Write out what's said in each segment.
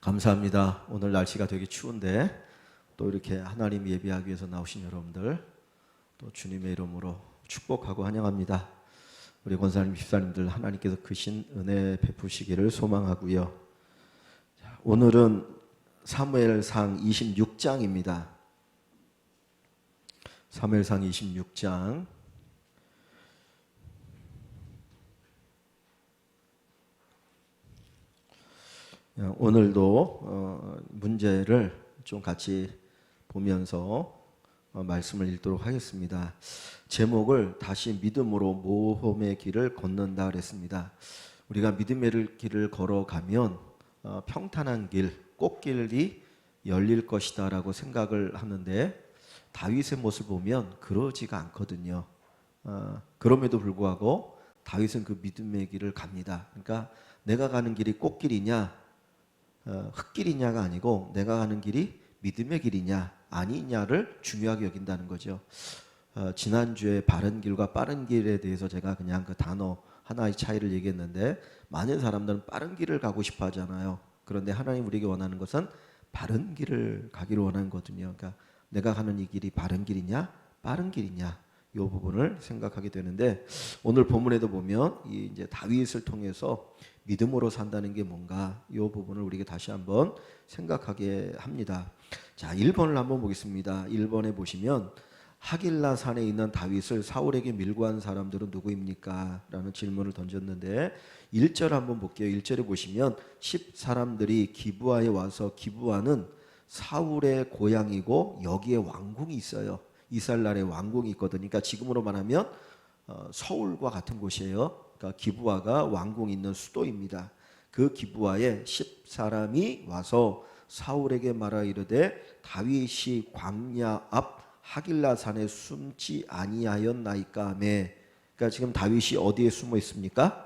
감사합니다. 오늘 날씨가 되게 추운데 또 이렇게 하나님 예배하기 위해서 나오신 여러분들 또 주님의 이름으로 축복하고 환영합니다. 우리 권사님, 집사님들 하나님께서 크신 은혜 베푸시기를 소망하고요. 오늘은 사무엘상 26장입니다. 사무엘상 26장 오늘도 문제를 좀 같이 보면서 말씀을 읽도록 하겠습니다. 제목을 다시 믿음으로 모험의 길을 걷는다 그랬습니다. 우리가 믿음의 길을 걸어가면 평탄한 길, 꽃길이 열릴 것이다 라고 생각을 하는데 다윗의 모습을 보면 그러지가 않거든요. 그럼에도 불구하고 다윗은 그 믿음의 길을 갑니다. 그러니까 내가 가는 길이 꽃길이냐 흙길이냐가 아니고 내가 가는 길이 믿음의 길이냐 아니냐를 중요하게 여긴다는 거죠. 지난주에 바른 길과 빠른 길에 대해서 제가 그냥 그 단어 하나의 차이를 얘기했는데 많은 사람들은 빠른 길을 가고 싶어 하잖아요. 그런데 하나님 우리에게 원하는 것은 바른 길을 가기를 원하는 거거든요. 그러니까 내가 가는 이 길이 바른 길이냐 빠른 길이냐 이 부분을 생각하게 되는데 오늘 본문에도 보면 이제 다윗을 통해서 믿음으로 산다는 게 뭔가 이 부분을 우리에게 다시 한번 생각하게 합니다. 자, 1번을 한번 보겠습니다. 1번에 보시면 하길라 산에 있는 다윗을 사울에게 밀고 한 사람들은 누구입니까? 라는 질문을 던졌는데 1절 한번 볼게요. 1절에 보시면 10사람들이 기브아에 와서 기브아는 사울의 고향이고 여기에 왕궁이 있어요. 이스라엘 나라에 왕궁이 있거든요. 그러니까 지금으로 말하면 서울과 같은 곳이에요. 그러니까 기브아가 왕궁이 있는 수도입니다. 그 기브아에 10사람이 와서 사울에게 말하 이르되 다윗이 광야 앞 하길라 산에 숨지 아니하였나이까 하며. 그러니까 지금 다윗이 어디에 숨어 있습니까?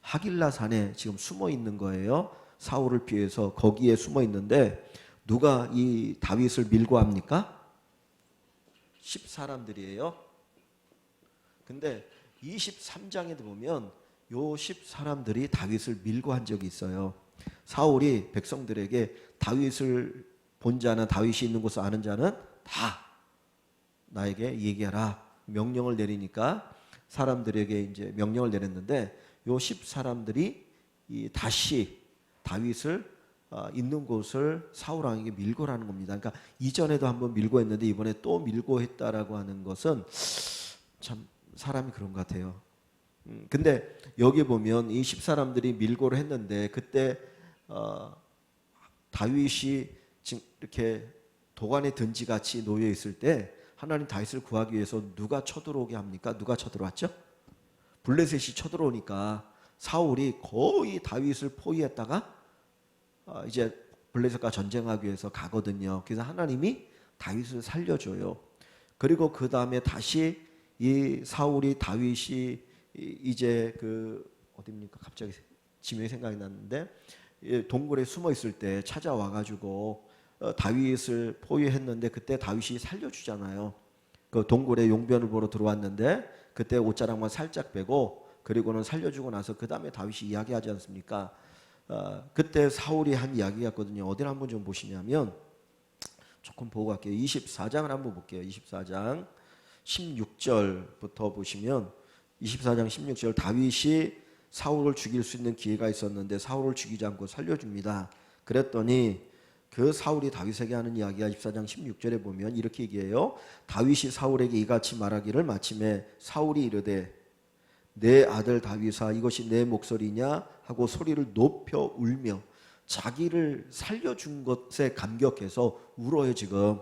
하길라 산에 지금 숨어 있는 거예요. 사울을 피해서 거기에 숨어 있는데 누가 이 다윗을 밀고 합니까? 10사람들이에요. 근데 23장에 보면 요 10사람들이 다윗을 밀고 한 적이 있어요. 사울이 백성들에게 다윗을 본 자는 다윗이 있는 곳을 아는 자는 다 나에게 얘기하라 명령을 내리니까 사람들에게 이제 명령을 내렸는데 요 10사람들이 다시 다윗을 있는 곳을 사울 왕에게 밀고 라는 겁니다. 그러니까 이전에도 한번 밀고 했는데 이번에 또 밀고 했다라고 하는 것은 참 사람이 그런 것 같아요. 근데 여기 보면 이 10사람들이 밀고를 했는데 그때 다윗이 지금 이렇게 도관에 든지같이 놓여 있을 때 하나님 다윗을 구하기 위해서 누가 쳐들어오게 합니까? 누가 쳐들어왔죠? 블레셋이 쳐들어오니까 사울이 거의 다윗을 포위했다가 이제 블레셋과 전쟁하기 위해서 가거든요. 그래서 하나님이 다윗을 살려줘요. 그리고 그 다음에 다시 이 사울이 다윗이 이제 그 어디입니까? 갑자기 지명이 생각이 났는데 동굴에 숨어 있을 때 찾아와가지고 다윗을 포위했는데 그때 다윗이 살려주잖아요. 그 동굴에 용변을 보러 들어왔는데 그때 옷자락만 살짝 빼고 그리고는 살려주고 나서 그 다음에 다윗이 이야기하지 않습니까? 그때 사울이 한 이야기였거든요. 어디를 한번 좀 보시냐면 조금 보고 갈게요. 24장을 한번 볼게요. 24장 16절부터 보시면 24장 16절 다윗이 사울을 죽일 수 있는 기회가 있었는데 사울을 죽이지 않고 살려줍니다. 그랬더니 그 사울이 다윗에게 하는 이야기가 24장 16절에 보면 이렇게 얘기해요. 다윗이 사울에게 이같이 말하기를 마침에 사울이 이르되 내 아들 다윗아 이것이 내 목소리냐 하고 소리를 높여 울며 자기를 살려준 것에 감격해서 울어요. 지금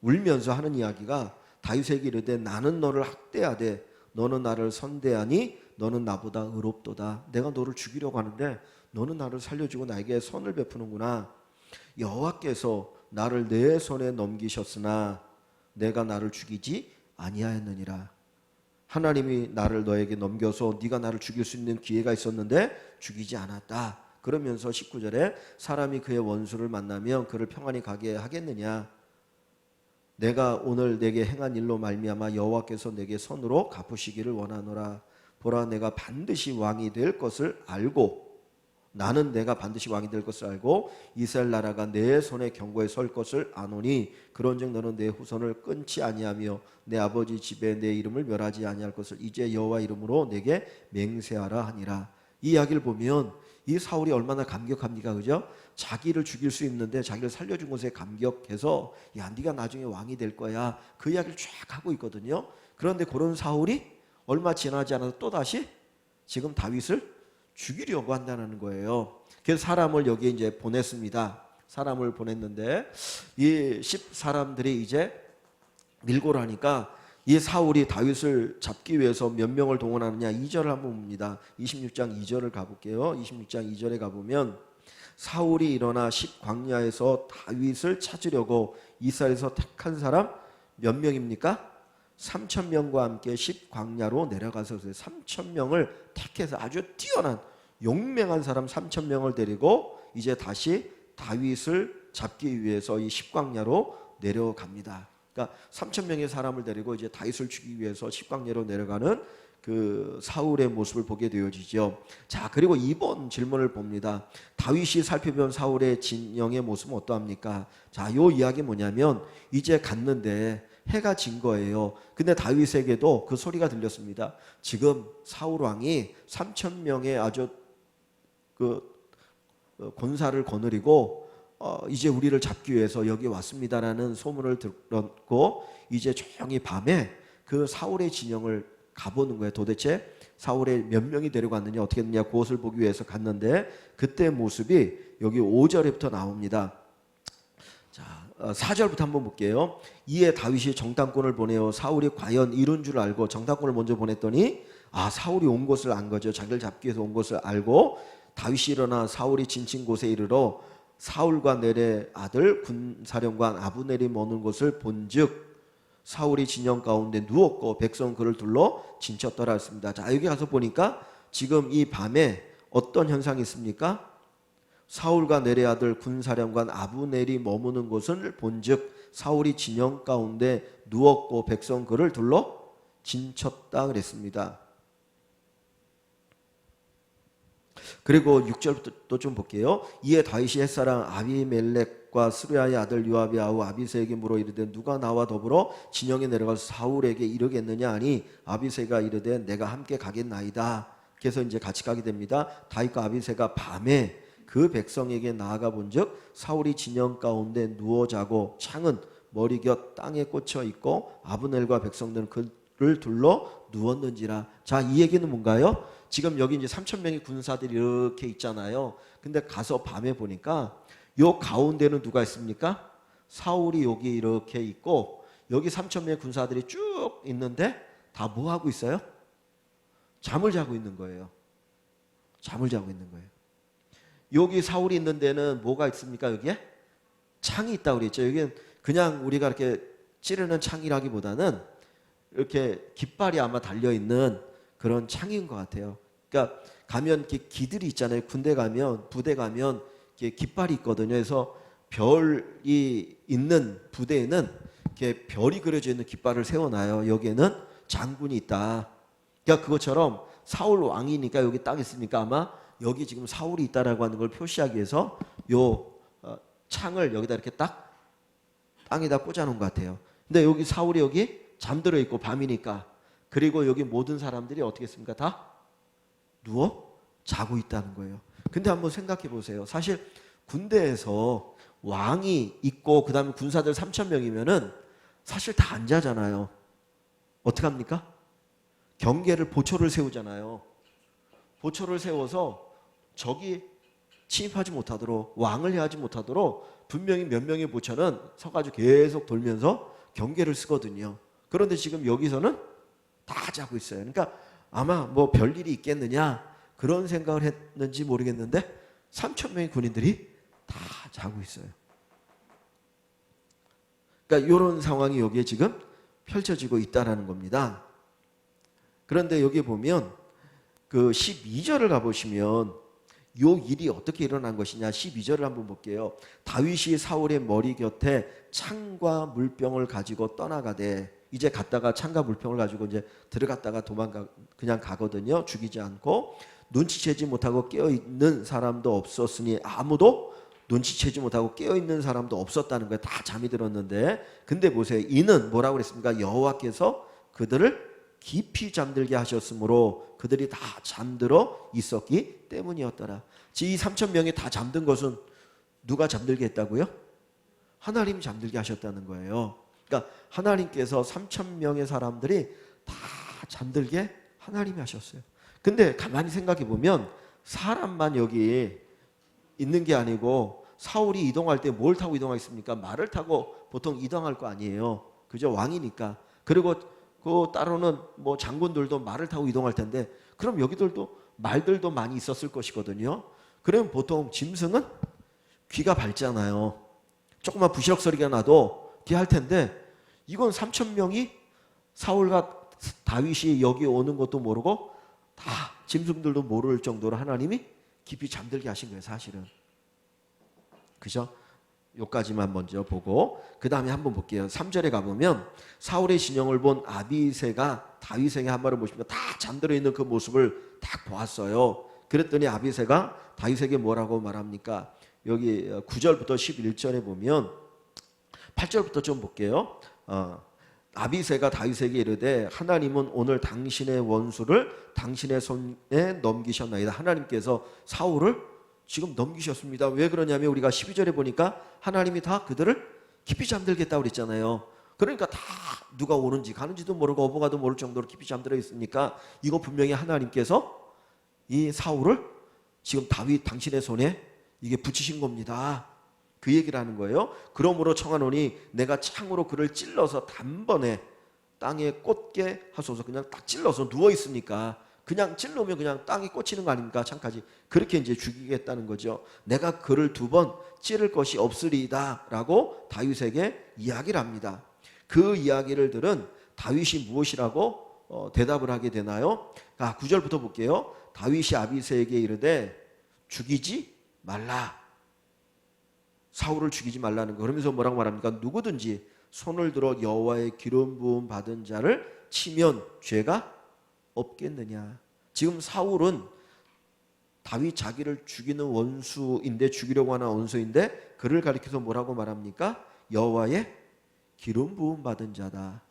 울면서 하는 이야기가 다윗에게 이르되 나는 너를 학대하되 너는 나를 선대하니 너는 나보다 의롭도다. 내가 너를 죽이려고 하는데 너는 나를 살려주고 나에게 선을 베푸는구나. 여호와께서 나를 내 손에 넘기셨으나 내가 나를 죽이지 아니하였느니라. 하나님이 나를 너에게 넘겨서 네가 나를 죽일 수 있는 기회가 있었는데 죽이지 않았다. 그러면서 19절에 사람이 그의 원수를 만나면 그를 평안히 가게 하겠느냐. 내가 오늘 내게 행한 일로 말미암아 여호와께서 내게 선으로 갚으시기를 원하노라. 보라 내가 반드시 왕이 될 것을 알고 나는 내가 반드시 왕이 될 것을 알고 이스라엘 나라가 내 손의 경고에 설 것을 아노니 그런즉 너는 내 후손을 끊지 아니하며 내 아버지 집에 내 이름을 멸하지 아니할 것을 이제 여호와 이름으로 내게 맹세하라 하니라. 이 이야기를 보면 이 사울이 얼마나 감격합니까, 그죠? 자기를 죽일 수 있는데 자기를 살려준 것에 감격해서 야, 네가 나중에 왕이 될 거야, 그 이야기를 쫙 하고 있거든요. 그런데 그런 사울이 얼마 지나지 않아서 또 다시 지금 다윗을 죽이려고 한다는 거예요. 그래서 사람을 여기 이제 보냈습니다. 사람을 보냈는데 이 10사람들이 이제 밀고 나니까 이 사울이 다윗을 잡기 위해서 몇 명을 동원하느냐, 2절을 한번 봅니다. 26장 2절을 가볼게요. 26장 2절에 가보면 사울이 일어나 십광야에서 다윗을 찾으려고 이스라엘에서 택한 사람 몇 명입니까? 3,000명과 함께 십광야로 내려가서 3,000명을 택해서 아주 뛰어난 용맹한 사람 3,000명을 데리고 이제 다시 다윗을 잡기 위해서 이 십광야로 내려갑니다. 그러니까 3,000명의 사람을 데리고 이제 다윗을 죽이기 위해서 십광야로 내려가는 그 사울의 모습을 보게 되어지죠. 자, 그리고 이번 질문을 봅니다. 다윗이 살펴본 사울의 진영의 모습은 어떠합니까? 자, 요 이야기 뭐냐면 이제 갔는데 해가 진 거예요. 근데 다윗에게도 그 소리가 들렸습니다. 지금 사울 왕이 3,000명의 아주 그 권사를 거느리고 이제 우리를 잡기 위해서 여기 왔습니다라는 소문을 들었고 이제 조용히 밤에 그 사울의 진영을 가보는 거예요. 도대체 사울의 몇 명이 데려갔느냐, 어떻게 했느냐, 그것을 보기 위해서 갔는데 그때 모습이 여기 5절부터 나옵니다. 자, 4절부터 한번 볼게요. 이에 다윗이 정탐꾼을 보내어 사울이 과연 이룬 줄 알고 정탐꾼을 먼저 보냈더니 사울이 온 것을 안 거죠. 자기를 잡기 위해서 온 것을 알고 다윗이 일어나 사울이 진친 곳에 이르러 사울과 넬의 아들 군사령관 아브넬이 머는 것을 본즉 사울이 진영 가운데 누웠고 백성 그를 둘러 진쳤더라 했습니다. 자, 여기 가서 보니까 지금 이 밤에 어떤 현상이 있습니까? 사울과 넬의 아들 군사령관 아브넬이 머무는 곳을 본즉 사울이 진영 가운데 누웠고 백성 그를 둘러 진쳤다 그랬습니다. 그리고 6절부터 좀 볼게요. 이에 다윗이 햇사람 아비멜렉과 스루야의 아들 요압의 아우 아비새에게 물어 이르되 누가 나와 더불어 진영에 내려가서 사울에게 이르겠느냐 하니 아비새가 이르되 내가 함께 가겠나이다. 그래서 이제 같이 가게 됩니다. 다윗과 아비새가 밤에 그 백성에게 나아가 본즉 사울이 진영 가운데 누워 자고 창은 머리 곁 땅에 꽂혀 있고 아브넬과 백성들은 그를 둘러 누웠는지라. 자, 이 얘기는 뭔가요? 지금 여기 이제 3,000명의 군사들이 이렇게 있잖아요. 근데 가서 밤에 보니까 요 가운데는 누가 있습니까? 사울이 여기 이렇게 있고 여기 3,000명의 군사들이 쭉 있는데 다 뭐 하고 있어요? 잠을 자고 있는 거예요. 잠을 자고 있는 거예요. 여기 사울이 있는 데는 뭐가 있습니까? 여기에 창이 있다고 그랬죠. 여기는 그냥 우리가 이렇게 찌르는 창이라기보다는 이렇게 깃발이 아마 달려있는 그런 창인 것 같아요. 그러니까 가면 이렇게 기들이 있잖아요. 군대 가면, 부대 가면 이렇게 깃발이 있거든요. 그래서 별이 있는 부대에는 이렇게 별이 그려져 있는 깃발을 세워놔요. 여기에는 장군이 있다. 그러니까 그것처럼 사울 왕이니까 여기 딱 있으니까 아마 여기 지금 사울이 있다라고 하는 걸 표시하기 위해서 요 창을 여기다 이렇게 딱 땅에다 꽂아놓은 것 같아요. 근데 여기 사울이 여기 잠들어 있고 밤이니까, 그리고 여기 모든 사람들이 어떻게 했습니까? 다 누워 자고 있다는 거예요. 근데 한번 생각해 보세요. 사실 군대에서 왕이 있고 그 다음에 군사들 3,000명이면은 사실 다 안 자잖아요. 어떻게 합니까? 경계를, 보초를 세우잖아요. 보초를 세워서 적이 침입하지 못하도록, 왕을 해하지 못하도록 분명히 몇 명의 보초는 서가지고 계속 돌면서 경계를 쓰거든요. 그런데 지금 여기서는 다 자고 있어요. 그러니까 아마 뭐 별일이 있겠느냐 그런 생각을 했는지 모르겠는데 3,000명의 군인들이 다 자고 있어요. 그러니까 이런 상황이 여기에 지금 펼쳐지고 있다는 겁니다. 그런데 여기 보면 그 12절을 가보시면 요 일이 어떻게 일어난 것이냐, 12절을 한번 볼게요. 다윗이 사울의 머리 곁에 창과 물병을 가지고 떠나가되, 이제 갔다가 창과 물병을 가지고 이제 들어갔다가 그냥 가거든요. 죽이지 않고. 눈치채지 못하고 깨어있는 사람도 없었으니 아무도 눈치채지 못하고 깨어있는 사람도 없었다는 거예요. 다 잠이 들었는데. 근데 보세요. 이는 뭐라고 그랬습니까? 여호와께서 그들을 깊이 잠들게 하셨으므로 그들이 다 잠들어 있었기 때문이었더라. 이 3천 명이 다 잠든 것은 누가 잠들게 했다고요? 하나님이 잠들게 하셨다는 거예요. 그러니까 하나님께서 3천 명의 사람들이 다 잠들게 하나님이 하셨어요. 근데 가만히 생각해 보면 사람만 여기 있는 게 아니고 사울이 이동할 때 뭘 타고 이동하겠습니까? 말을 타고 보통 이동할 거 아니에요. 그죠? 왕이니까. 그리고 그 따로는 뭐 장군들도 말을 타고 이동할 텐데 그럼 여기들도 말들도 많이 있었을 것이거든요. 그러면 보통 짐승은 귀가 밝잖아요. 조금만 부시럭 소리가 나도 귀할 텐데 이건 3천 명이 사울과 다윗이 여기 오는 것도 모르고 다 짐승들도 모를 정도로 하나님이 깊이 잠들게 하신 거예요. 사실은. 그죠? 요까지만 먼저 보고 그 다음에 한번 볼게요. 3절에 가보면 사울의 진영을 본 아비새가 다윗에게 한 말을 보시면 다 잠들어 있는 그 모습을 딱 보았어요. 그랬더니 아비새가 다윗에게 뭐라고 말합니까? 여기 9절부터 11절에 보면 8절부터 좀 볼게요. 아비새가 다윗에게 이르되 하나님은 오늘 당신의 원수를 당신의 손에 넘기셨나이다. 하나님께서 사울을 지금 넘기셨습니다. 왜 그러냐면 우리가 12절에 보니까 하나님이 다 그들을 깊이 잠들겠다고 그랬잖아요. 그러니까 다 누가 오는지 가는지도 모르고 어부가도 모를 정도로 깊이 잠들어 있으니까 이거 분명히 하나님께서 이 사울을 지금 다윗 당신의 손에 이게 붙이신 겁니다. 그 얘기를 하는 거예요. 그러므로 청하노니 내가 창으로 그를 찔러서 단번에 땅에 꽂게 하소서. 그냥 딱 찔러서 누워 있으니까 그냥 찔르면 그냥 땅에 꽂히는 거 아닙니까? 창까지. 그렇게 이제 죽이겠다는 거죠. 내가 그를 2번 찌를 것이 없으리이다 라고 다윗에게 이야기를 합니다. 그 이야기를 들은 다윗이 무엇이라고 대답을 하게 되나요? 9절부터 볼게요. 다윗이 아비새에게 이르되 죽이지 말라. 사울을 죽이지 말라는 거. 그러면서 뭐라고 말합니까? 누구든지 손을 들어 여호와의 기름 부음 받은 자를 치면 죄가 없겠느냐. 지금 사울은 다윗 자기를 죽이는 원수인데 죽이려고 하는 원수인데 그를 가리켜서 뭐라고 말합니까? 여호와의 기름 부음 받은 자다.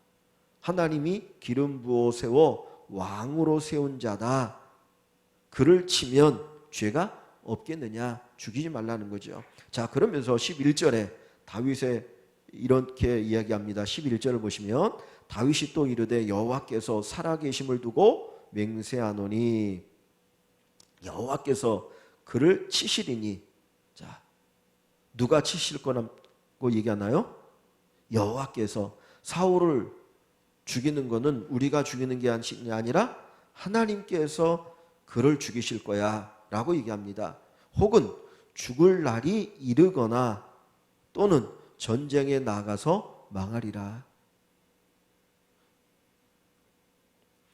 하나님이 기름 부어 세워 왕으로 세운 자다. 그를 치면 죄가 없겠느냐. 죽이지 말라는 거죠. 자, 그러면서 11절에 다윗의 이렇게 이야기합니다. 11절을 보시면 다윗이 또 이르되 여호와께서 살아계심을 두고 맹세하노니 여호와께서 그를 치시리니. 자, 누가 치실 거라고 얘기하나요? 여호와께서. 사울을 죽이는 거는 우리가 죽이는 게 아니라 하나님께서 그를 죽이실 거야 라고 얘기합니다. 혹은 죽을 날이 이르거나 또는 전쟁에 나가서 망하리라.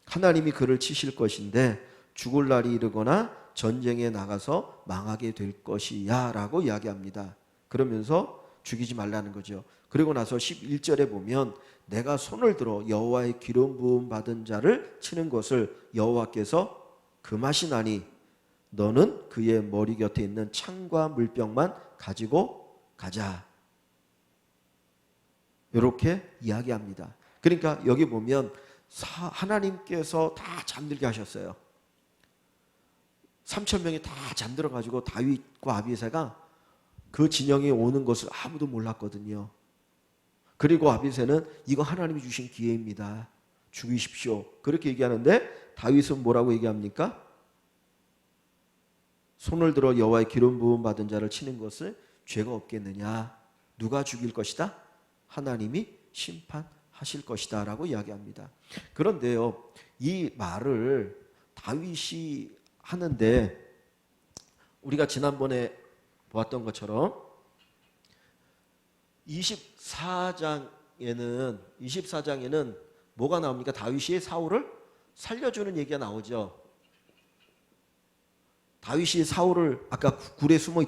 하나님이 그를 치실 것인데 죽을 날이 이르거나 전쟁에 나가서 망하게 될 것이야 라고 이야기합니다. 그러면서 죽이지 말라는 거죠. 그리고 나서 11절에 보면 내가 손을 들어 여호와의 기름 부음 받은 자를 치는 것을 여호와께서 금하시나니 너는 그의 머리 곁에 있는 창과 물병만 가지고 가자. 이렇게 이야기합니다. 그러니까 여기 보면 하나님께서 다 잠들게 하셨어요. 3천 명이 다 잠들어 가지고 다윗과 아비새가 그 진영에 오는 것을 아무도 몰랐거든요. 그리고 아비새는 이거 하나님이 주신 기회입니다. 죽이십시오. 그렇게 얘기하는데 다윗은 뭐라고 얘기합니까? 손을 들어 여호와의 기름 부음 받은 자를 치는 것을 죄가 없겠느냐. 누가 죽일 것이다? 하나님이 심판하실 것이다 라고 이야기합니다. 그런데요, 이 말을 다윗이 하는데 우리가 지난번에 보았던 것처럼 24장에는 뭐가 나옵니까? 다윗이 사울을 살려주는 얘기가 나오죠. 다윗이 사울을 아까 굴에 숨어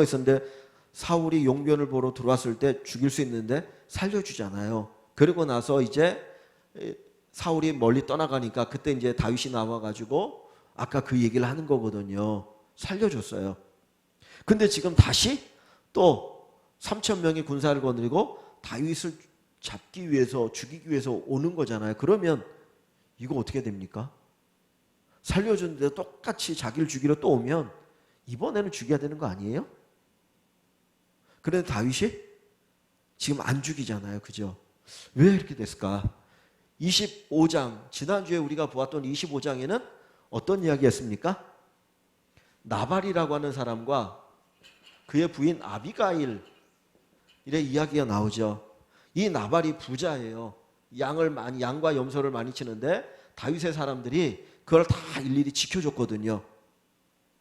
있었는데 사울이 용변을 보러 들어왔을 때 죽일 수 있는데 살려주잖아요. 그리고 나서 이제 사울이 멀리 떠나가니까 그때 이제 다윗이 나와가지고 아까 그 얘기를 하는 거거든요. 살려줬어요. 근데 지금 다시 또 3천 명의 군사를 거느리고 다윗을 잡기 위해서 죽이기 위해서 오는 거잖아요. 그러면 이거 어떻게 됩니까? 살려줬는데 똑같이 자기를 죽이러 또 오면 이번에는 죽여야 되는 거 아니에요? 그런데 다윗이 지금 안 죽이잖아요. 그죠? 왜 이렇게 됐을까? 25장, 지난주에 우리가 보았던 25장에는 어떤 이야기였습니까? 나발이라고 하는 사람과 그의 부인 아비가일의 이야기가 나오죠. 이 나발이 부자예요. 양과 염소를 많이 치는데 다윗의 사람들이 그걸 다 일일이 지켜줬거든요.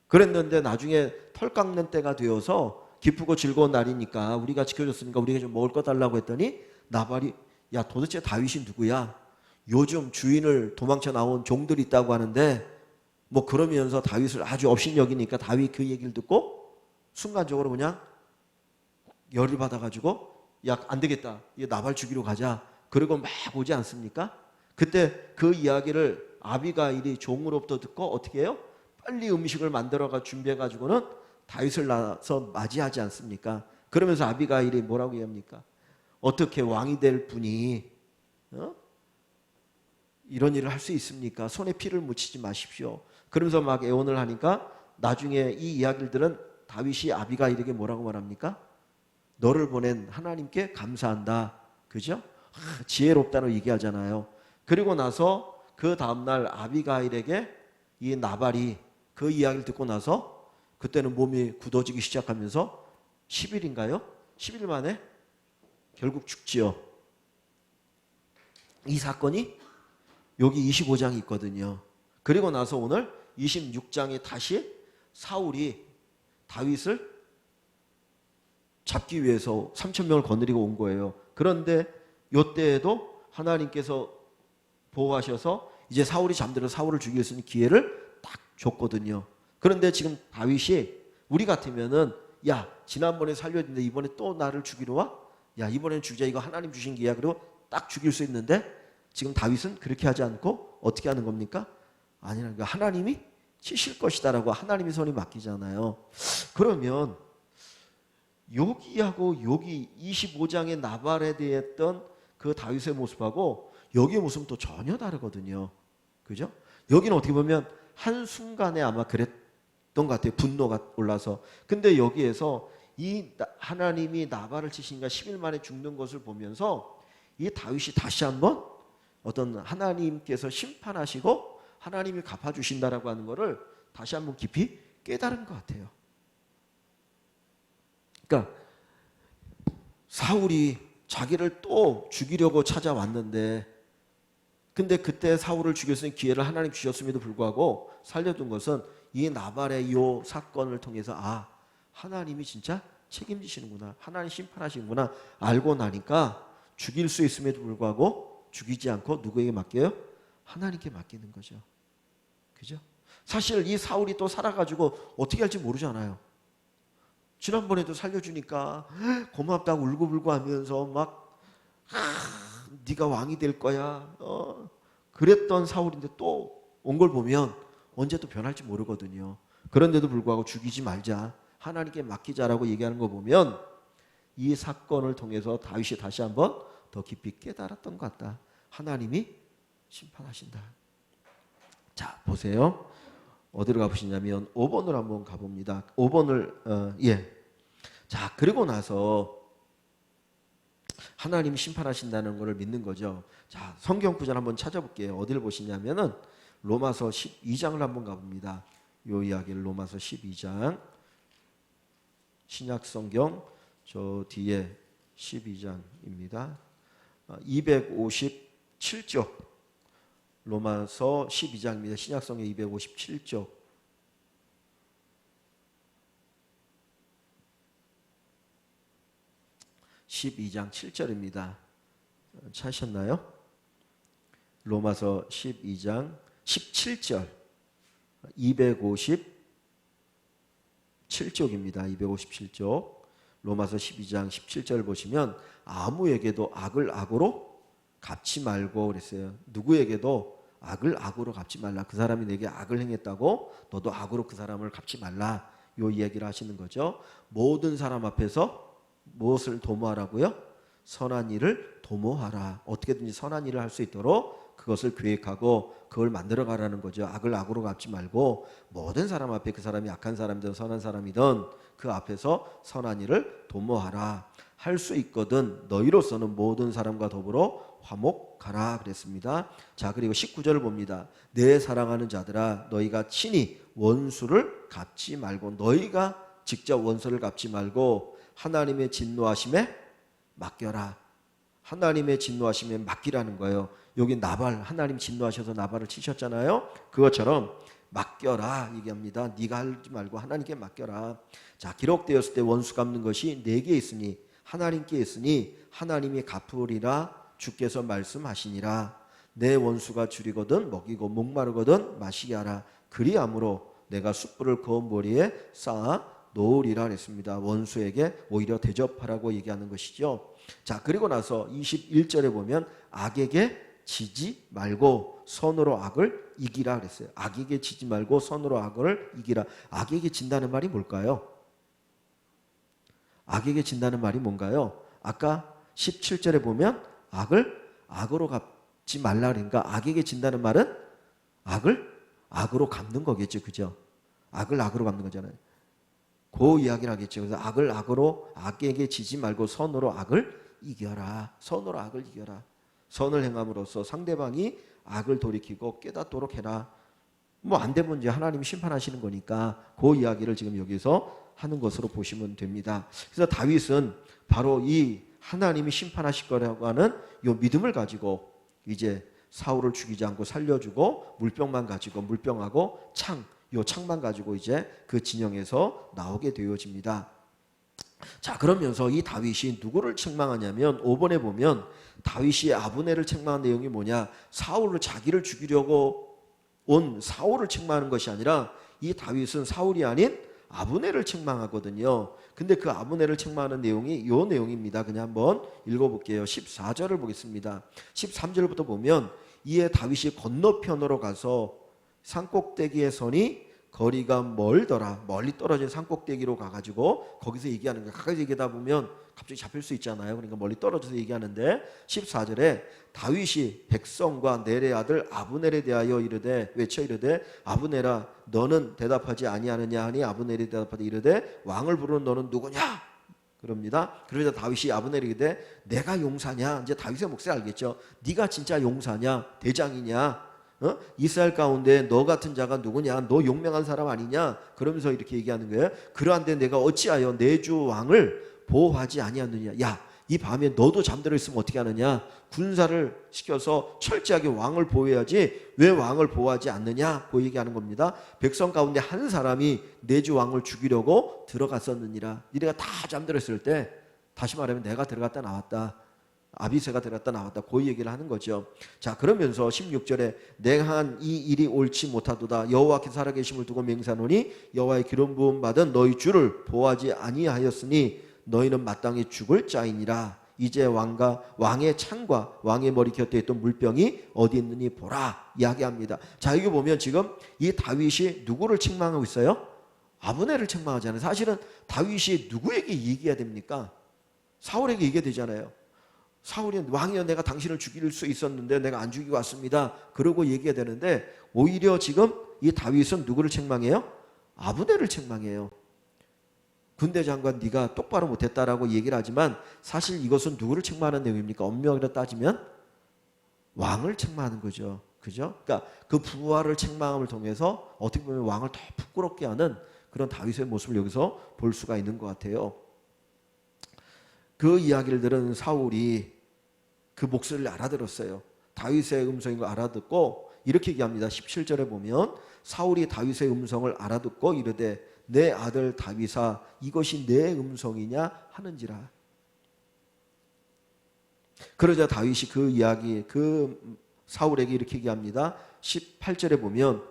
그랬는데 나중에 털 깎는 때가 되어서 기쁘고 즐거운 날이니까 우리가 지켜줬으니까 우리가 좀 먹을 거 달라고 했더니 나발이 야 도대체 다윗이 누구야? 요즘 주인을 도망쳐 나온 종들이 있다고 하는데 뭐 그러면서 다윗을 아주 업신여기니까 다윗 그 얘기를 듣고 순간적으로 그냥 열을 받아가지고 야 안 되겠다. 이 나발 죽이러 가자. 그러고 막 오지 않습니까? 그때 그 이야기를 아비가일이 종으로부터 듣고 어떻게 해요? 빨리 음식을 만들어가 준비해가지고는 다윗을 나서 맞이하지 않습니까? 그러면서 아비가일이 뭐라고 얘기합니까? 어떻게 왕이 될 분이 이런 일을 할 수 있습니까? 손에 피를 묻히지 마십시오. 그러면서 막 애원을 하니까 나중에 이 이야기를 들은 다윗이 아비가일에게 뭐라고 말합니까? 너를 보낸 하나님께 감사한다. 그죠? 지혜롭다고 얘기하잖아요. 그리고 나서 그 다음날 아비가일에게 이 나발이 그 이야기를 듣고 나서 그때는 몸이 굳어지기 시작하면서 10일인가요? 10일 만에 결국 죽지요. 이 사건이 여기 25장이 있거든요. 그리고 나서 오늘 26장에 다시 사울이 다윗을 잡기 위해서 3천 명을 거느리고 온 거예요. 그런데 이때에도 하나님께서 보호하셔서 이제 사울이 잠들어 사울을 죽일 수 있는 기회를 딱 줬거든요. 그런데 지금 다윗이 우리 같으면은 야 지난번에 살려줬는데 이번에 또 나를 죽이러 와? 야 이번엔 죽자. 이거 하나님 주신 기회야. 그리고 딱 죽일 수 있는데 지금 다윗은 그렇게 하지 않고 어떻게 하는 겁니까? 아니라니까 하나님이 치실 것이다라고 하나님의 손이 맡기잖아요. 그러면 여기하고 여기 25장의 나발에 대했던 그 다윗의 모습하고 여기의 모습은 또 전혀 다르거든요. 그죠? 여기는 어떻게 보면 한순간에 아마 그랬던 것 같아요. 분노가 올라서. 근데 여기에서 이 하나님이 나발을 치신가 10일 만에 죽는 것을 보면서 이 다윗이 다시 한번 어떤 하나님께서 심판하시고 하나님이 갚아주신다라고 하는 것을 다시 한번 깊이 깨달은 것 같아요. 그러니까 사울이 자기를 또 죽이려고 찾아왔는데 근데 그때 사울을 죽일 수 있는 기회를 하나님 주셨음에도 불구하고 살려둔 것은 이 나발의 이 사건을 통해서 아 하나님이 진짜 책임지시는구나. 하나님 심판하시는구나. 알고 나니까 죽일 수 있음에도 불구하고 죽이지 않고 누구에게 맡겨요? 하나님께 맡기는 거죠. 그죠? 사실 이 사울이 또 살아가지고 어떻게 할지 모르잖아요. 지난번에도 살려주니까 고맙다고 울고불고 하면서 막 네가 왕이 될 거야. 그랬던 사울인데 또 온 걸 보면 언제 또 변할지 모르거든요. 그런데도 불구하고 죽이지 말자. 하나님께 맡기자라고 얘기하는 거 보면 이 사건을 통해서 다윗이 다시 한번 더 깊이 깨달았던 것 같다. 하나님이 심판하신다. 자, 보세요. 어디로 가보시냐면 5번으로 한번 가봅니다. 5번을 자, 그리고 나서 하나님이 심판하신다는 것을 믿는 거죠. 자, 성경 구절 한번 찾아볼게요. 어디를 보시냐면은 로마서 12장을 한번 가봅니다. 요 이야기를 로마서 12장 신약 성경 저 뒤에 12장입니다. 257쪽 로마서 12장입니다. 신약 성경 257쪽 12장 7절입니다. 찾으셨나요? 로마서 12장 17절 257쪽입니다. 257쪽 로마서 12장 17절 보시면 아무에게도 악을 악으로 갚지 말고 그랬어요. 누구에게도 악을 악으로 갚지 말라. 그 사람이 내게 악을 행했다고 너도 악으로 그 사람을 갚지 말라. 요 이야기를 하시는 거죠. 모든 사람 앞에서 무엇을 도모하라고요? 선한 일을 도모하라. 어떻게든지 선한 일을 할 수 있도록 그것을 계획하고 그걸 만들어 가라는 거죠. 악을 악으로 갚지 말고 모든 사람 앞에 그 사람이 악한 사람이든 선한 사람이든 그 앞에서 선한 일을 도모하라. 할 수 있거든 너희로서는 모든 사람과 더불어 화목하라 그랬습니다. 자, 그리고 19절을 봅니다. 내 사랑하는 자들아 너희가 친히 원수를 갚지 말고, 너희가 직접 원수를 갚지 말고 하나님의 진노하심에 맡겨라. 하나님의 진노하심에 맡기라는 거예요. 여기 나발, 하나님 진노하셔서 나발을 치셨잖아요. 그것처럼 맡겨라 얘기합니다. 네가 하지 말고 하나님께 맡겨라. 자, 기록되었을 때 원수 갚는 것이 내게 있으니 하나님께 있으니 하나님이 갚으리라 주께서 말씀하시니라. 내 원수가 줄이거든 먹이고 목마르거든 마시게 하라. 그리함으로 내가 숯불을 그온 머리에 쌓아 놓으리라 했습니다. 원수에게 오히려 대접하라고 얘기하는 것이죠. 자, 그리고 나서 21절에 보면 악에게 지지 말고 선으로 악을 이기라 그랬어요. 악에게 지지 말고 선으로 악을 이기라. 악에게 진다는 말이 뭘까요? 악에게 진다는 말이 뭔가요? 아까 17절에 보면 악을 악으로 갚지 말라 그러니까 악에게 진다는 말은 악을 악으로 갚는 거겠죠. 그죠? 악을 악으로 갚는 거잖아요. 그 이야기를 하겠죠. 그래서 악을 악으로, 악에게 지지 말고 선으로 악을 이겨라. 선으로 악을 이겨라. 선을 행함으로써 상대방이 악을 돌이키고 깨닫도록 해라. 뭐 안 되면 이제 하나님이 심판하시는 거니까 그 이야기를 지금 여기서 하는 것으로 보시면 됩니다. 그래서 다윗은 바로 이 하나님이 심판하실 거라고 하는 이 믿음을 가지고 이제 사울을 죽이지 않고 살려주고 물병만 가지고, 물병하고 요 창만 가지고 이제 그 진영에서 나오게 되어집니다. 자, 그러면서 이 다윗이 누구를 책망하냐면 5번에 보면 다윗이 아브넬을 책망한 내용이 뭐냐, 사울을, 자기를 죽이려고 온 사울을 책망하는 것이 아니라 이 다윗은 사울이 아닌 아브넬을 책망하거든요. 근데 그 아브넬을 책망하는 내용이 이 내용입니다. 그냥 한번 읽어볼게요. 14절을 보겠습니다. 13절부터 보면 이에 다윗이 건너편으로 가서 산꼭대기에 서니 거리가 멀더라. 멀리 떨어진 산꼭대기로 가가지고 거기서 얘기하는 거예요. 가까이서 얘기하다 보면 갑자기 잡힐 수 있잖아요. 그러니까 멀리 떨어져서 얘기하는데 14절에 다윗이 백성과 넬의 아들 아브넬에 대하여 이르되 외쳐 이르되 아브넬아 너는 대답하지 아니하느냐 하니 아브넬이 대답하되 이르되 왕을 부르는 너는 누구냐 그럽니다. 그러자 다윗이 아브넬에게 이르되 내가 용사냐. 이제 다윗의 몫을 알겠죠. 네가 진짜 용사냐 대장이냐, 이스라엘 가운데 너 같은 자가 누구냐, 너 용맹한 사람 아니냐, 그러면서 이렇게 얘기하는 거예요. 그러한데 내가 어찌하여 내 주 왕을 보호하지 아니하느냐. 야, 이 밤에 너도 잠들어 있으면 어떻게 하느냐, 군사를 시켜서 철저하게 왕을 보호해야지 왜 왕을 보호하지 않느냐, 그 얘기하는 겁니다. 백성 가운데 한 사람이 내 주 왕을 죽이려고 들어갔었느니라. 니네가 다 잠들어 있을 때, 다시 말하면 내가 들어갔다 나왔다, 아비새가 들어갔다 나왔다, 그 얘기를 하는 거죠. 자, 그러면서 16절에 내가 한 이 일이 옳지 못하도다. 여호와께 살아계심을 두고 맹세하노니 여호와의 기름 부음 받은 너희 주를 보호하지 아니하였으니 너희는 마땅히 죽을 자이니라. 이제 왕의 창과 왕의 머리 곁에 있던 물병이 어디 있느니 보라 이야기합니다. 자, 여기 보면 지금 이 다윗이 누구를 책망하고 있어요? 아브넬을 책망하잖아요. 사실은 다윗이 누구에게 얘기해야 됩니까? 사울에게 얘기해야 되잖아요. 사울이 왕이여 내가 당신을 죽일 수 있었는데 내가 안 죽이고 왔습니다. 그러고 얘기해야 되는데 오히려 지금 이 다윗은 누구를 책망해요? 아브넬을 책망해요. 군대 장관 네가 똑바로 못했다라고 얘기를 하지만 사실 이것은 누구를 책망하는 내용입니까? 엄밀하게 따지면 왕을 책망하는 거죠. 그죠? 그러니까 그 부하를 책망함을 통해서 어떻게 보면 왕을 더 부끄럽게 하는 그런 다윗의 모습을 여기서 볼 수가 있는 것 같아요. 그 이야기를 들은 사울이 그 목소리를 알아들었어요. 다윗의 음성인 걸 알아듣고 이렇게 얘기합니다. 17절에 보면 사울이 다윗의 음성을 알아듣고 이르되 내 아들 다윗아 이것이 내 음성이냐 하는지라. 그러자 다윗이 그 이야기 그 사울에게 이렇게 얘기합니다. 18절에 보면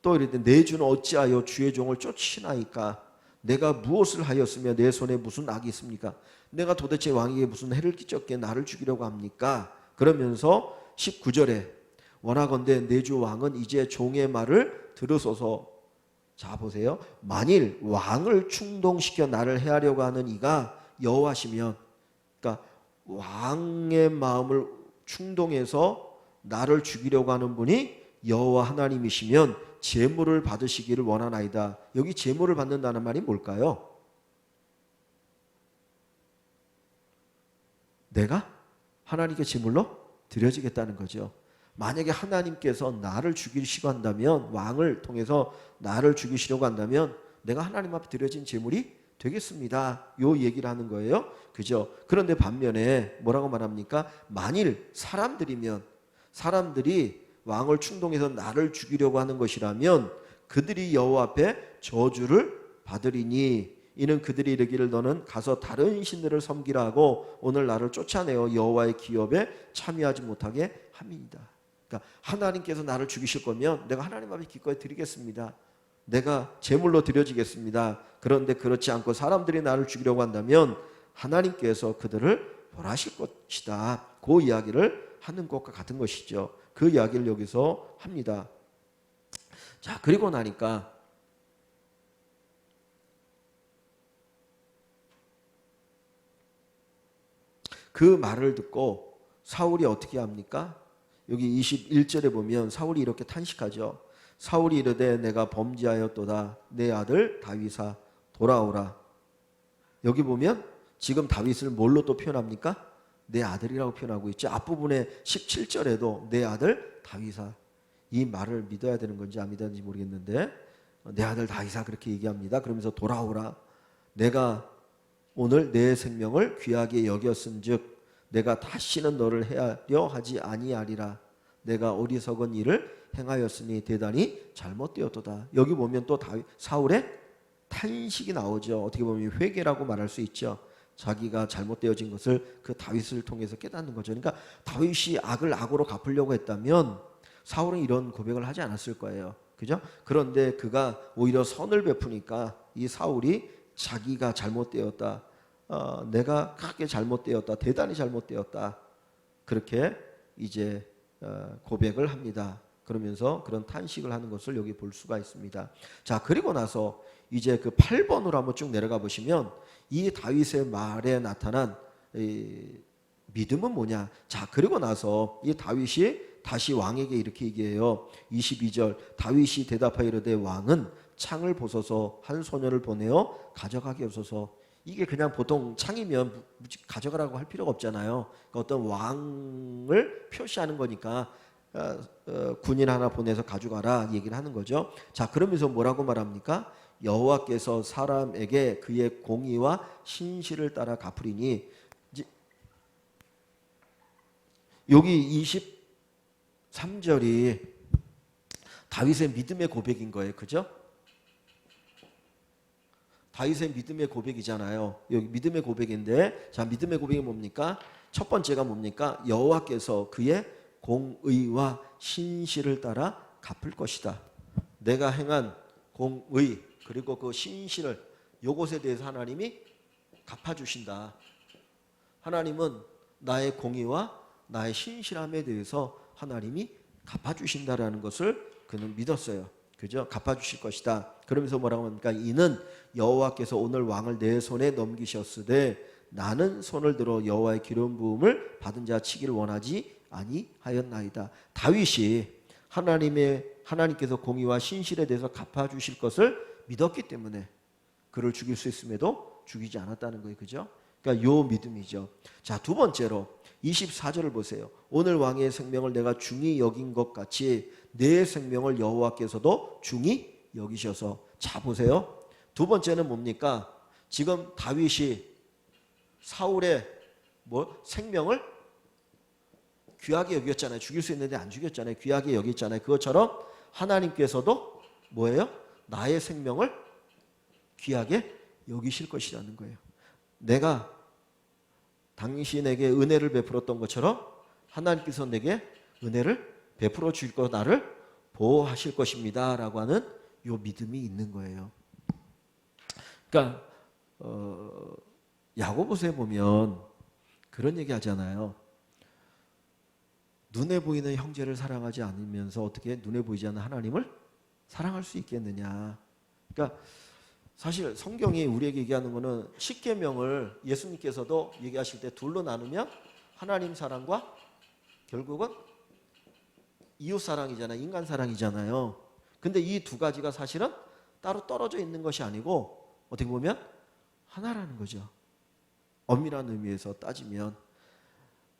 또 이르되 내 주는 어찌하여 주의 종을 쫓으나이까. 내가 무엇을 하였으며 내 손에 무슨 악이 있습니까? 내가 도대체 왕에게 무슨 해를 끼쳤기에 나를 죽이려고 합니까? 그러면서 19절에 원하건대 내 주 왕은 이제 종의 말을 들으소서. 자 보세요. 만일 왕을 충동시켜 나를 해하려고 하는 이가 여호와시면, 그러니까 왕의 마음을 충동해서 나를 죽이려고 하는 분이 여호와 하나님이시면 제물을 받으시기를 원하나이다. 여기 제물을 받는다는 말이 뭘까요? 내가 하나님께 제물로 드려지겠다는 거죠. 만약에 하나님께서 나를 죽이시려고 한다면, 왕을 통해서 나를 죽이시려고 한다면 내가 하나님 앞에 드려진 제물이 되겠습니다. 요 얘기를 하는 거예요. 그죠? 그런데 반면에 뭐라고 말합니까? 만일 사람들이 왕을 충동해서 나를 죽이려고 하는 것이라면 그들이 여호와 앞에 저주를 받으리니 이는 그들이 이르기를 너는 가서 다른 신들을 섬기라 하고 오늘 나를 쫓아내어 여호와의 기업에 참여하지 못하게 함이니이다. 그러니까 하나님께서 나를 죽이실 거면 내가 하나님 앞에 기꺼이 드리겠습니다. 내가 제물로 드려지겠습니다. 그런데 그렇지 않고 사람들이 나를 죽이려고 한다면 하나님께서 그들을 벌하실 것이다. 그 이야기를 하는 것과 같은 것이죠. 그 이야기를 여기서 합니다. 자, 그리고 나니까 그 말을 듣고 사울이 어떻게 합니까? 여기 21절에 보면 사울이 이렇게 탄식하죠. 사울이 이르되 내가 범죄하였도다. 내 아들 다윗아 돌아오라. 여기 보면 지금 다윗을 뭘로 또 표현합니까? 내 아들이라고 표현하고 있죠. 앞부분에 17절에도 내 아들 다윗아. 이 말을 믿어야 되는 건지 안 믿어야 되는지 모르겠는데 내 아들 다윗아 그렇게 얘기합니다. 그러면서 돌아오라. 내가 오늘 내 생명을 귀하게 여겼은즉 내가 다시는 너를 해하려 하지 아니하리라. 내가 어리석은 일을 행하였으니 대단히 잘못되었도다. 여기 보면 또 사울의 탄식이 나오죠. 어떻게 보면 회개라고 말할 수 있죠. 자기가 잘못되어진 것을 그 다윗을 통해서 깨닫는 거죠. 그러니까 다윗이 악을 악으로 갚으려고 했다면 사울은 이런 고백을 하지 않았을 거예요. 그죠? 그런데 그가 오히려 선을 베푸니까 이 사울이 자기가 잘못되었다. 내가 크게 잘못되었다. 대단히 잘못되었다. 그렇게 이제 고백을 합니다. 그러면서 그런 탄식을 하는 것을 여기 볼 수가 있습니다. 자, 그리고 나서 이제 그 8번으로 한번 쭉 내려가 보시면 이 다윗의 말에 나타난 이 믿음은 뭐냐? 자, 그리고 나서 이 다윗이 다시 왕에게 이렇게 얘기해요. 22절 다윗이 대답하여 이르되 왕은 창을 보소서 한 소년을 보내어 가져가게 하소서. 이게 그냥 보통 창이면 가져가라고 할 필요가 없잖아요. 그러니까 어떤 왕을 표시하는 거니까 군인 하나 보내서 가져가라 얘기를 하는 거죠. 자, 그러면서 뭐라고 말합니까? 여호와께서 사람에게 그의 공의와 신실을 따라 갚으리니. 여기 23절이 다윗의 믿음의 고백인 거예요. 그죠? 다윗의 믿음의 고백이잖아요. 여기 믿음의 고백인데, 자, 믿음의 고백이 뭡니까? 첫 번째가 뭡니까? 여호와께서 그의 공의와 신실을 따라 갚을 것이다. 내가 행한 공의 그리고 그 신실을 요것에 대해서 하나님이 갚아주신다. 하나님은 나의 공의와 나의 신실함에 대해서 하나님이 갚아주신다라는 것을 그는 믿었어요. 그죠? 갚아주실 것이다. 그러면서 뭐라고 합니까? 이는 여호와께서 오늘 왕을 내 손에 넘기셨으되 나는 손을 들어 여호와의 기름 부음을 받은 자 치기를 원하지 아니하였나이다. 다윗이 하나님께서 공의와 신실에 대해서 갚아주실 것을 믿었기 때문에 그를 죽일 수 있음에도 죽이지 않았다는 거예요. 그죠? 그러니까 요 믿음이죠. 자, 두 번째로 24절을 보세요. 오늘 왕의 생명을 내가 중히 여긴 것 같이 내 생명을 여호와께서도 중히 여기셔서. 자, 보세요. 두 번째는 뭡니까? 지금 다윗이 사울의 생명을 귀하게 여겼잖아요. 죽일 수 있는데 안 죽였잖아요. 귀하게 여겼잖아요. 그것처럼 하나님께서도 뭐예요? 나의 생명을 귀하게 여기실 것이라는 거예요. 내가 당신에게 은혜를 베풀었던 것처럼 하나님께서 내게 은혜를 베풀어 주실 것, 나를 보호하실 것입니다 라고 하는 요 믿음이 있는 거예요. 그러니까 야고보서에 보면 그런 얘기 하잖아요. 눈에 보이는 형제를 사랑하지 않으면서 어떻게 눈에 보이지 않는 하나님을 사랑할 수 있겠느냐. 그러니까 사실 성경이 우리에게 얘기하는 거는 십계명을 예수님께서도 얘기하실 때 둘로 나누면 하나님 사랑과 결국은 이웃 사랑이잖아요. 인간 사랑이잖아요. 근데 이 두 가지가 사실은 따로 떨어져 있는 것이 아니고 어떻게 보면 하나라는 거죠. 엄밀한 의미에서 따지면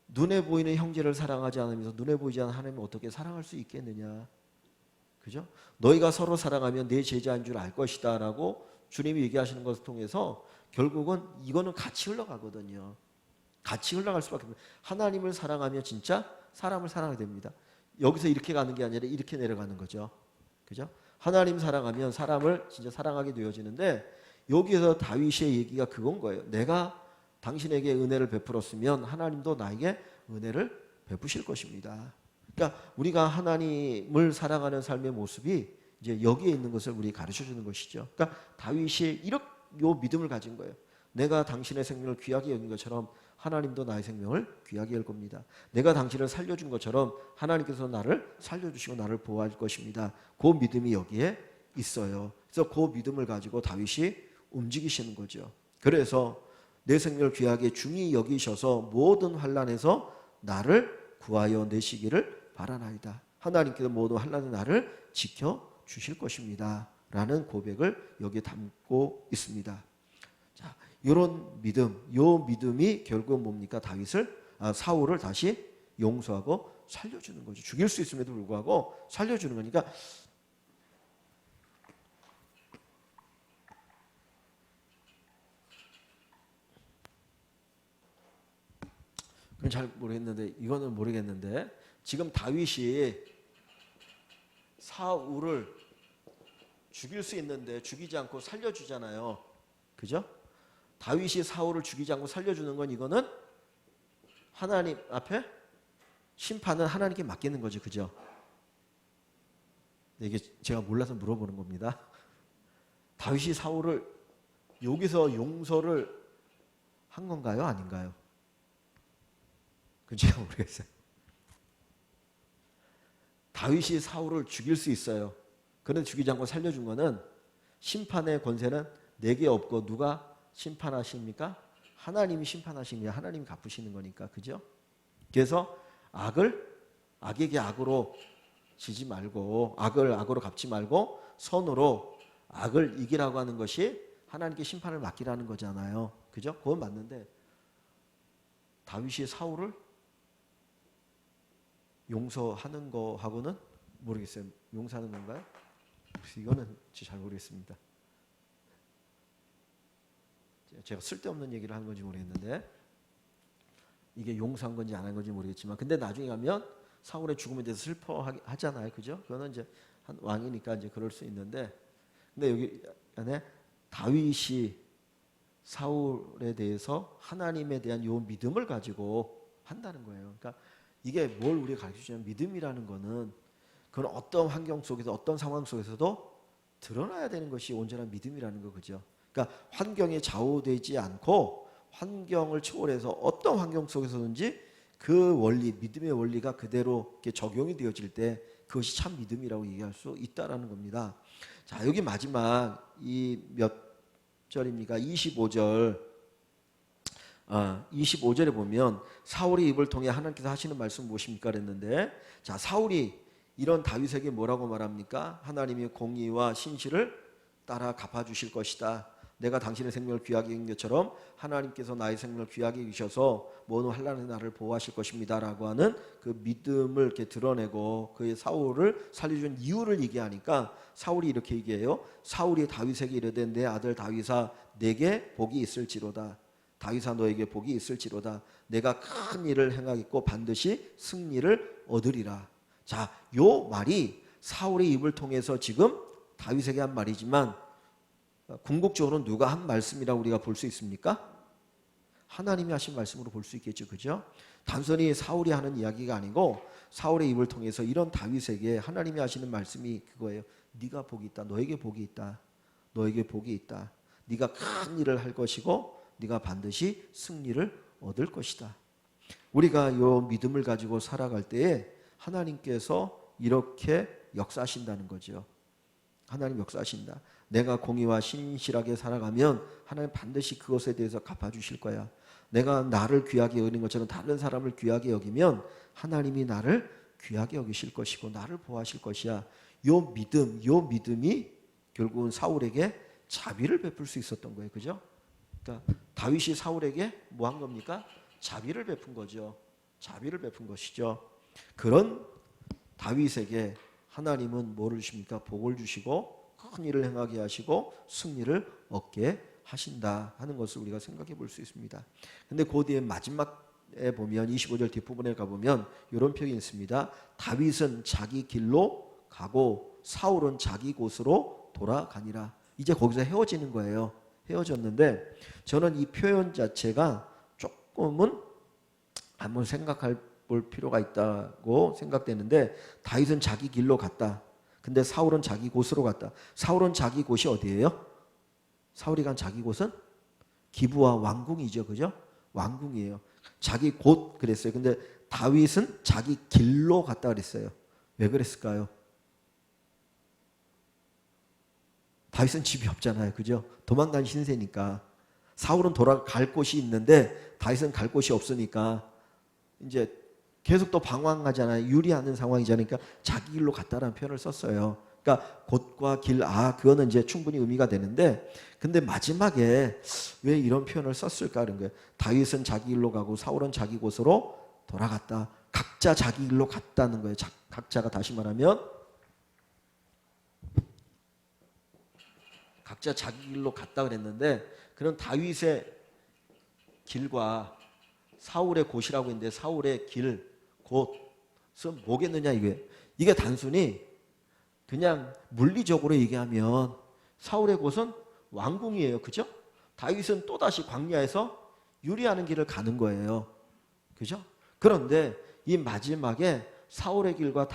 눈에 보이는 형제를 사랑하지 않으면서 눈에 보이지 않는 하나님을 어떻게 사랑할 수 있겠느냐. 그죠? 너희가 서로 사랑하면 내 제자인 줄 알 것이다 라고 주님이 얘기하시는 것을 통해서 결국은 이거는 같이 흘러가거든요. 같이 흘러갈 수밖에 없어요. 하나님을 사랑하면 진짜 사람을 사랑하게 됩니다. 여기서 이렇게 가는 게 아니라 이렇게 내려가는 거죠. 그죠? 하나님 사랑하면 사람을 진짜 사랑하게 되어지는데 여기서 다윗의 얘기가 그건 거예요. 내가 당신에게 은혜를 베풀었으면 하나님도 나에게 은혜를 베푸실 것입니다. 그러니까 우리가 하나님을 사랑하는 삶의 모습이 이제 여기에 있는 것을 우리 가르쳐 주는 것이죠. 그러니까 다윗이 요 믿음을 가진 거예요. 내가 당신의 생명을 귀하게 여긴 것처럼 하나님도 나의 생명을 귀하게 할 겁니다. 내가 당신을 살려준 것처럼 하나님께서 나를 살려주시고 나를 보호할 것입니다. 그 믿음이 여기에 있어요. 그래서 그 믿음을 가지고 다윗이 움직이시는 거죠. 그래서 내 생명을 귀하게 중히 여기셔서 모든 환난에서 나를 구하여 내시기를 바라나이다. 하나님께서 모든 환난에 나를 지켜 주실 것입니다. 라는 고백을 여기에 담고 있습니다. 자, 이런 믿음, 요 믿음이 결국 뭡니까? 사울을 다시 용서하고 살려주는 거죠. 죽일 수 있음에도 불구하고 살려주는 거니까. 그건 잘 모르겠는데, 이거는 모르겠는데, 지금 다윗이 사울을 죽일 수 있는데 죽이지 않고 살려주잖아요. 그죠? 다윗이 사울을 죽이지 않고 살려주는 건 이거는 하나님 앞에 심판은 하나님께 맡기는 거죠. 그죠? 이게 제가 몰라서 물어보는 겁니다. 다윗이 사울을 여기서 용서를 한 건가요? 아닌가요? 그건 제가 모르겠어요. 다윗이 사울을 죽일 수 있어요. 그런데 죽이지 않고 살려준 거는 심판의 권세는 내게 없고 누가 심판하십니까? 하나님이 심판하십니다. 하나님이 갚으시는 거니까. 그죠? 그래서 악에게 악으로 지지 말고 악으로 갚지 말고 선으로 악을 이기라고 하는 것이 하나님께 심판을 맡기라는 거잖아요. 그죠? 그건 맞는데 다윗이 사울을 용서하는 거하고는 모르겠어요. 용서하는 건가요? 이거는 잘 모르겠습니다. 제가 쓸데없는 얘기를 하는 건지 모르겠는데 이게 용서한 건지 안 한 건지 모르겠지만 근데 나중에 가면 사울의 죽음에 대해서 슬퍼하잖아요. 그죠? 그거는 이제 한 왕이니까 이제 그럴 수 있는데 근데 여기 안에 다윗이 사울에 대해서 하나님에 대한 요 믿음을 가지고 한다는 거예요. 그러니까 이게 뭘 우리가 가르쳐주냐면 믿음이라는 거는 그런 어떤 환경 속에서 어떤 상황 속에서도 드러나야 되는 것이 온전한 믿음이라는 거 그죠? 그러니까 환경에 좌우되지 않고 환경을 초월해서 어떤 환경 속에서든지 그 원리, 믿음의 원리가 그대로 이렇게 적용이 되어질 때 그것이 참 믿음이라고 얘기할 수 있다라는 겁니다. 자, 여기 마지막 이 몇 절입니까? 25절. 25절에 보면 사울의 입을 통해 하나님께서 하시는 말씀 무엇입니까? 그랬는데 자, 사울이 이런 다윗에게 뭐라고 말합니까? 하나님이 공의와 신실을 따라 갚아주실 것이다. 내가 당신의 생명을 귀하게 여긴 것처럼 하나님께서 나의 생명을 귀하게 여기셔서 모든 환난의 나를 보호하실 것입니다. 라고 하는 그 믿음을 이렇게 드러내고 그의 사울을 살려준 이유를 얘기하니까 사울이 이렇게 얘기해요. 사울이 다윗에게 이르되 내 아들 다윗아 내게 복이 있을지로다. 다윗아 너에게 복이 있을지로다. 내가 큰 일을 행하겠고 반드시 승리를 얻으리라. 자, 요 말이 사울의 입을 통해서 지금 다윗에게 한 말이지만 궁극적으로는 누가 한 말씀이라고 우리가 볼 수 있습니까? 하나님이 하신 말씀으로 볼 수 있겠죠. 그죠? 단순히 사울이 하는 이야기가 아니고 사울의 입을 통해서 이런 다윗에게 하나님이 하시는 말씀이 그거예요. 네가 복이 있다. 너에게 복이 있다. 너에게 복이 있다. 네가 큰 일을 할 것이고 네가 반드시 승리를 얻을 것이다. 우리가 요 믿음을 가지고 살아갈 때에 하나님께서 이렇게 역사하신다는 거죠. 하나님 역사하신다. 내가 공의와 신실하게 살아가면 하나님 반드시 그것에 대해서 갚아주실 거야. 내가 나를 귀하게 여기는 것처럼 다른 사람을 귀하게 여기면 하나님이 나를 귀하게 여기실 것이고 나를 보호하실 것이야. 요 믿음이 결국은 사울에게 자비를 베풀 수 있었던 거예요. 그죠? 그러니까 다윗이 사울에게 뭐 한 겁니까? 자비를 베푼 거죠. 자비를 베푼 것이죠. 그런 다윗에게 하나님은 뭐를 주십니까? 복을 주시고 큰 일을 행하게 하시고 승리를 얻게 하신다 하는 것을 우리가 생각해 볼 수 있습니다. 근데 그 뒤에 마지막에 보면 25절 뒷부분에 가보면 이런 표현이 있습니다. 다윗은 자기 길로 가고 사울은 자기 곳으로 돌아가니라. 이제 거기서 헤어지는 거예요. 헤어졌는데 저는 이 표현 자체가 조금은 한번 생각할 볼 필요가 있다고 생각되는데 다윗은 자기 길로 갔다. 근데 사울은 자기 곳으로 갔다. 사울은 자기 곳이 어디예요? 사울이 간 자기 곳은 기브와 왕궁이죠. 그죠? 왕궁이에요. 자기 곳 그랬어요. 근데 다윗은 자기 길로 갔다 그랬어요. 왜 그랬을까요? 다윗은 집이 없잖아요. 그죠? 도망간 신세니까. 사울은 돌아갈 곳이 있는데 다윗은 갈 곳이 없으니까 이제 계속 또 방황하잖아요. 유리하는 상황이잖아요. 그러니까 자기 길로 갔다라는 표현을 썼어요. 그러니까 곳과 길, 그거는 이제 충분히 의미가 되는데 근데 마지막에 왜 이런 표현을 썼을까 그런 거예요. 다윗은 자기 길로 가고 사울은 자기 곳으로 돌아갔다. 각자 자기 길로 갔다는 거예요. 각자가 다시 말하면 각자 자기 길로 갔다 그랬는데 그런 다윗의 길과 사울의 곳이라고 했는데 사울의 길, 곳은 뭐겠느냐 이게 단순히 그냥 물리적으로 얘기하면 사울의 곳은 왕궁이에요. 그죠? 다윗은 또다시 광야에서 유리하는 길을 가는 거예요. 그죠? 그런데 이 마지막에 사울의 길과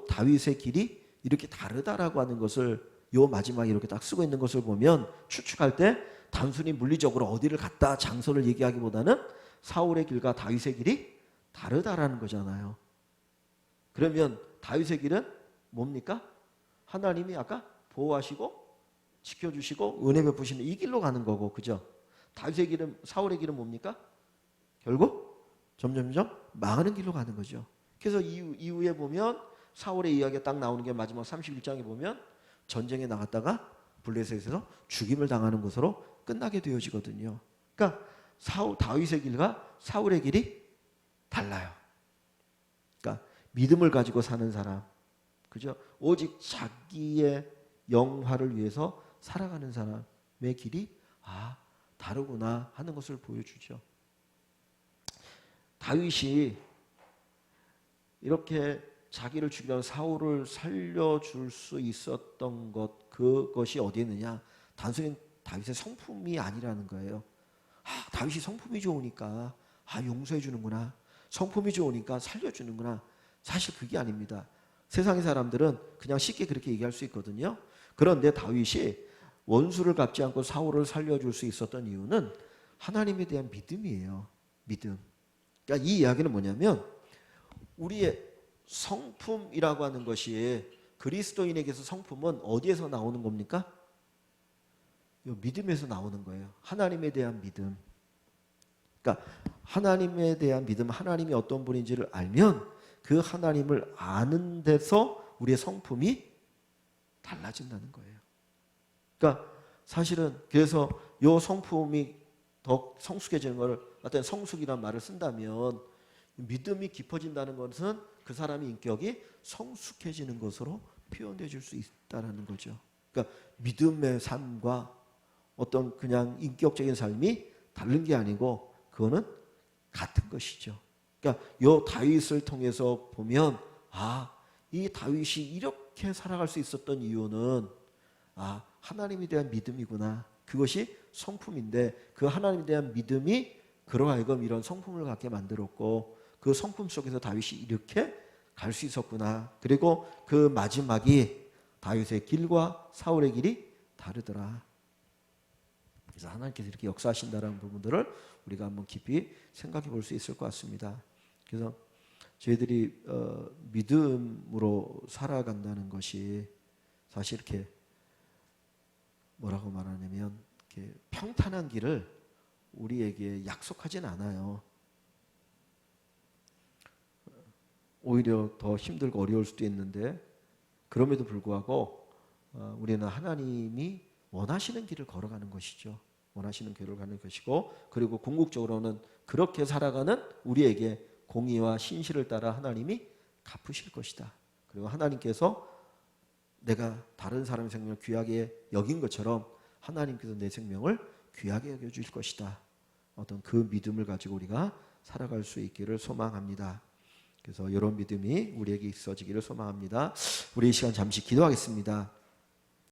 다윗의 길이 이렇게 다르다라고 하는 것을 요 마지막에 이렇게 딱 쓰고 있는 것을 보면 추측할 때 단순히 물리적으로 어디를 갔다 장소를 얘기하기보다는 사울의 길과 다윗의 길이 다르다라는 거잖아요. 그러면 다윗의 길은 뭡니까? 하나님이 아까 보호하시고 지켜주시고 은혜 베푸시는 이 길로 가는 거고, 그죠? 다윗의 길은, 사울의 길은 뭡니까? 결국 점점점 망하는 길로 가는 거죠. 그래서 이후에 보면 사울의 이야기가 딱 나오는 게 마지막 31장에 보면 전쟁에 나갔다가 블레셋에서 죽임을 당하는 것으로 끝나게 되어지거든요. 그러니까 다윗의 길과 사울의 길이 달라요. 그러니까 믿음을 가지고 사는 사람, 그죠? 오직 자기의 영화를 위해서 살아가는 사람의 길이 다르구나 하는 것을 보여주죠. 다윗이 이렇게 자기를 죽이려는 사울을 살려줄 수 있었던 그것이 어디 있느냐? 단순히 다윗의 성품이 아니라는 거예요. 다윗이 성품이 좋으니까 용서해 주는구나. 성품이 좋으니까 살려주는구나. 사실 그게 아닙니다. 세상의 사람들은 그냥 쉽게 그렇게 얘기할 수 있거든요. 그런데 다윗이 원수를 갚지 않고 사울을 살려줄 수 있었던 이유는 하나님에 대한 믿음이에요. 믿음. 그러니까 이 이야기는 뭐냐면 우리의 성품이라고 하는 것이 그리스도인에게서 성품은 어디에서 나오는 겁니까? 믿음에서 나오는 거예요. 하나님에 대한 믿음. 그러니까 하나님에 대한 믿음, 하나님이 어떤 분인지를 알면 그 하나님을 아는 데서 우리의 성품이 달라진다는 거예요. 그러니까 사실은 그래서 이 성품이 더 성숙해지는 걸 어떤 성숙이라는 말을 쓴다면 믿음이 깊어진다는 것은 그 사람의 인격이 성숙해지는 것으로 표현되어 줄 수 있다는 거죠. 그러니까 믿음의 삶과 어떤 그냥 인격적인 삶이 다른 게 아니고 그거는 같은 것이죠. 그러니까 이 다윗을 통해서 보면 이 다윗이 이렇게 살아갈 수 있었던 이유는 하나님에 대한 믿음이구나. 그것이 성품인데 그 하나님에 대한 믿음이 그러하여금 이런 성품을 갖게 만들었고 그 성품 속에서 다윗이 이렇게 갈 수 있었구나. 그리고 그 마지막이 다윗의 길과 사울의 길이 다르더라. 그래서 하나님께서 이렇게 역사하신다는 부분들을 우리가 한번 깊이 생각해 볼 수 있을 것 같습니다. 그래서 저희들이 믿음으로 살아간다는 것이 사실 이렇게 뭐라고 말하냐면 이렇게 평탄한 길을 우리에게 약속하진 않아요. 오히려 더 힘들고 어려울 수도 있는데 그럼에도 불구하고 우리는 하나님이 원하시는 길을 걸어가는 것이죠. 원하시는 길을 가는 것이고, 그리고 궁극적으로는 그렇게 살아가는 우리에게 공의와 신실을 따라 하나님이 갚으실 것이다. 그리고 하나님께서 내가 다른 사람의 생명을 귀하게 여긴 것처럼 하나님께서 내 생명을 귀하게 여겨주실 것이다. 어떤 그 믿음을 가지고 우리가 살아갈 수 있기를 소망합니다. 그래서 이런 믿음이 우리에게 있어지기를 소망합니다. 우리 이 시간 잠시 기도하겠습니다.